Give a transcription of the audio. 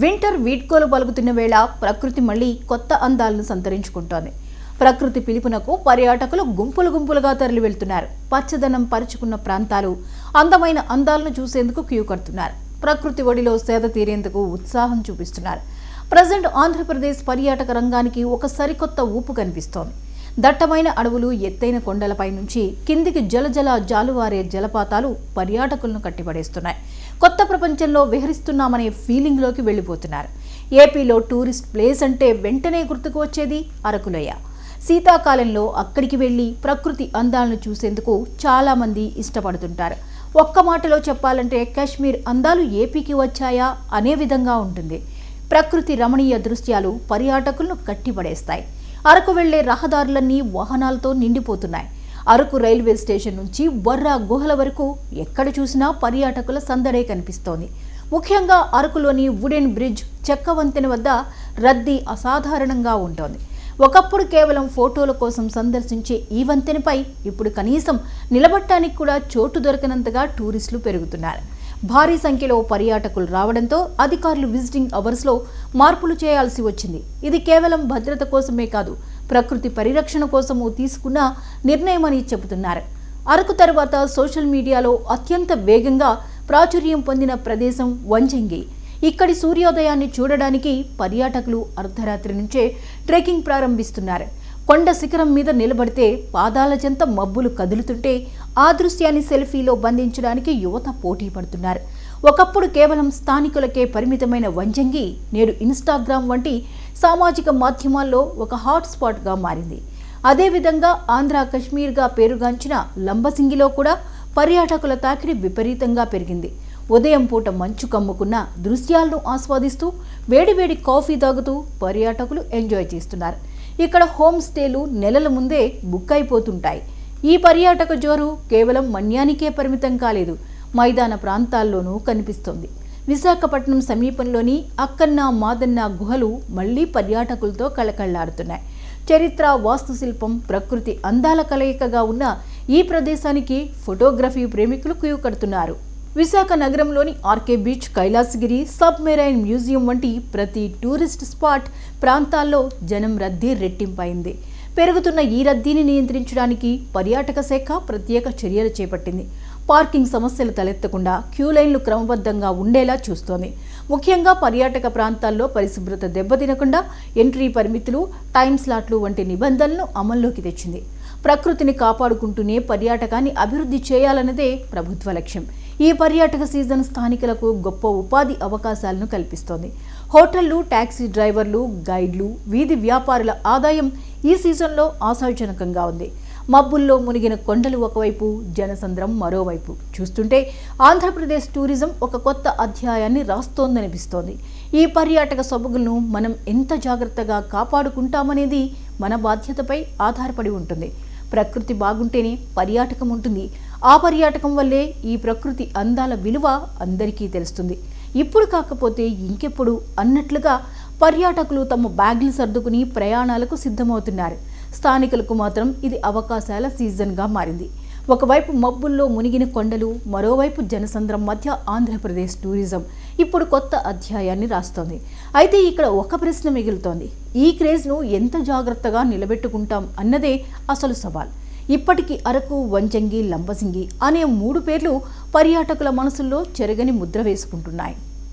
Winter వీడ్కోలు పలుకుతున్న వేళ ప్రకృతి మళ్లీ కొత్త అందాలను సంతరించుకుంటోంది. ప్రకృతి పిలుపునకు పర్యాటకులు గుంపులుగా తరలి వెళ్తున్నారు. పచ్చదనం పరుచుకున్న ప్రాంతాలు, అందమైన అందాలను చూసేందుకు క్యూ కడుతున్నారు. ప్రకృతి ఒడిలో సేద తీరేందుకు ఉత్సాహం చూపిస్తున్నారు. ప్రజెంట్ ఆంధ్రప్రదేశ్ పర్యాటక రంగానికి ఒక సరికొత్త ఊపు కనిపిస్తోంది. దట్టమైన అడవులు, ఎత్తైన కొండలపై నుంచి కిందికి జలజల జాలువారే జలపాతాలు పర్యాటకులను కట్టిపడేస్తున్నాయి. కొత్త ప్రపంచంలో విహరిస్తున్నామనే ఫీలింగ్లోకి వెళ్ళిపోతున్నారు. ఏపీలో టూరిస్ట్ ప్లేస్ అంటే వెంటనే గుర్తుకు వచ్చేది అరకులోయ. శీతాకాలంలో అక్కడికి వెళ్లి ప్రకృతి అందాలను చూసేందుకు చాలామంది ఇష్టపడుతుంటారు. ఒక్క మాటలో చెప్పాలంటే కాశ్మీర్ అందాలు ఏపీకి వచ్చాయా అనే విధంగా ఉంటుంది. ప్రకృతి రమణీయ దృశ్యాలు పర్యాటకులను కట్టిపడేస్తాయి. అరకు వెళ్లే రహదారులన్నీ వాహనాలతో నిండిపోతున్నాయి. అరకు రైల్వే స్టేషన్ నుంచి బొర్రా గుహల వరకు ఎక్కడ చూసినా పర్యాటకుల సందడే కనిపిస్తోంది. ముఖ్యంగా అరకులోని వుడెన్ బ్రిడ్జ్, చెక్క వంతెన వద్ద రద్దీ అసాధారణంగా ఉంటోంది. ఒకప్పుడు కేవలం ఫోటోల కోసం సందర్శించే ఈ వంతెనపై ఇప్పుడు కనీసం నిలబడటానికి కూడా చోటు దొరకనంతగా టూరిస్టులు పెరుగుతున్నారు. భారీ సంఖ్యలో పర్యాటకులు రావడంతో అధికారులు విజిటింగ్ అవర్స్లో మార్పులు చేయాల్సి వచ్చింది. ఇది కేవలం భద్రత కోసమే కాదు, ప్రకృతి పరిరక్షణ కోసము తీసుకున్న నిర్ణయమని చెబుతున్నారు. అరకు తర్వాత సోషల్ మీడియాలో అత్యంత వేగంగా ప్రాచుర్యం పొందిన ప్రదేశం వంజంగి. ఇక్కడి సూర్యోదయాన్ని చూడడానికి పర్యాటకులు అర్ధరాత్రి నుంచే ట్రెక్కింగ్ ప్రారంభిస్తున్నారు. కొండ శిఖరం మీద నిలబడితే పాదాల చెంత మబ్బులు కదులుతుంటే ఆ దృశ్యాన్ని సెల్ఫీలో బంధించడానికి యువత పోటీ పడుతున్నారు. ఒకప్పుడు కేవలం స్థానికులకే పరిమితమైన వంజంగి నేడు ఇన్స్టాగ్రామ్ వంటి సామాజిక మాధ్యమాల్లో ఒక హాట్ స్పాట్గా మారింది. అదేవిధంగా ఆంధ్ర కశ్మీర్గా పేరుగాంచిన లంబసింగిలో కూడా పర్యాటకుల తాకిడి విపరీతంగా పెరిగింది. ఉదయం పూట మంచు కమ్ముకున్న దృశ్యాలను ఆస్వాదిస్తూ వేడివేడి కాఫీ తాగుతూ పర్యాటకులు ఎంజాయ్ చేస్తున్నారు. ఇక్కడ హోమ్ స్టేలు నెలల ముందే బుక్ అయిపోతుంటాయి. ఈ పర్యాటక జోరు కేవలం మన్యానికే పరిమితం కాలేదు, మైదాన ప్రాంతాల్లోనూ కనిపిస్తోంది. విశాఖపట్నం సమీపంలోని అక్కన్న మాదన్న గుహలు మళ్లీ పర్యాటకులతో కళకళ్లాడుతున్నాయి. చరిత్ర, వాస్తుశిల్పం, ప్రకృతి అందాల కలయికగా ఉన్న ఈ ప్రదేశానికి ఫోటోగ్రఫీ ప్రేమికులు క్యూ కడుతున్నారు. విశాఖ నగరంలోని RK beach, Kailasagiri, submarine museum వంటి ప్రతి టూరిస్ట్ స్పాట్ ప్రాంతాల్లో జనం రద్దీ రెట్టింపైంది. పెరుగుతున్న ఈ రద్దీని నియంత్రించడానికి పర్యాటక శాఖ ప్రత్యేక చర్యలు చేపట్టింది. పార్కింగ్ సమస్యలు తలెత్తకుండా క్యూ లైన్లు క్రమబద్ధంగా ఉండేలా చూస్తోంది. ముఖ్యంగా పర్యాటక ప్రాంతాల్లో పరిశుభ్రత దెబ్బతినకుండా ఎంట్రీ పరిమితులు, టైం స్లాట్లు వంటి నిబంధనలను అమల్లోకి తెచ్చింది. ప్రకృతిని కాపాడుకుంటూనే పర్యాటకాన్ని అభివృద్ధి చేయాలన్నదే ప్రభుత్వ లక్ష్యం. ఈ పర్యాటక సీజన్ స్థానికులకు గొప్ప ఉపాధి అవకాశాలను కల్పిస్తోంది. హోటళ్లు, టాక్సీ డ్రైవర్లు, గైడ్లు, వీధి వ్యాపారుల ఆదాయం ఈ సీజన్లో ఆశాజనకంగా ఉంది. మబ్బుల్లో మునిగిన కొండలు ఒకవైపు, జనసంద్రం మరోవైపు చూస్తుంటే ఆంధ్రప్రదేశ్ టూరిజం ఒక కొత్త అధ్యాయాన్ని రాస్తోందనిపిస్తోంది. ఈ పర్యాటక సొబగులను మనం ఎంత జాగ్రత్తగా కాపాడుకుంటామనేది మన బాధ్యతపై ఆధారపడి ఉంటుంది. ప్రకృతి బాగుంటేనే పర్యాటకం ఉంటుంది. ఆ పర్యాటకం వల్లే ఈ ప్రకృతి అందాల విలువ అందరికీ తెలుస్తుంది. ఇప్పుడు కాకపోతే ఇంకెప్పుడు అన్నట్లుగా పర్యాటకులు తమ బ్యాగులు సర్దుకుని ప్రయాణాలకు సిద్ధమవుతున్నారు. స్థానికులకు మాత్రం ఇది అవకాశాల సీజన్గా మారింది. ఒకవైపు మబ్బుల్లో మునిగిన కొండలు, మరోవైపు జనసంద్రం మధ్య ఆంధ్రప్రదేశ్ టూరిజం ఇప్పుడు కొత్త అధ్యాయాన్ని రాస్తోంది. అయితే ఇక్కడ ఒక ప్రశ్న మిగులుతోంది. ఈ క్రేజ్ను ఎంత జాగ్రత్తగా నిలబెట్టుకుంటాం అన్నదే అసలు సవాల్. ఇప్పటికీ అరకు, వంజంగి, లంబసింగి అనే 3 పేర్లు పర్యాటకుల మనసుల్లో చెరగని ముద్ర వేసుకుంటున్నాయి.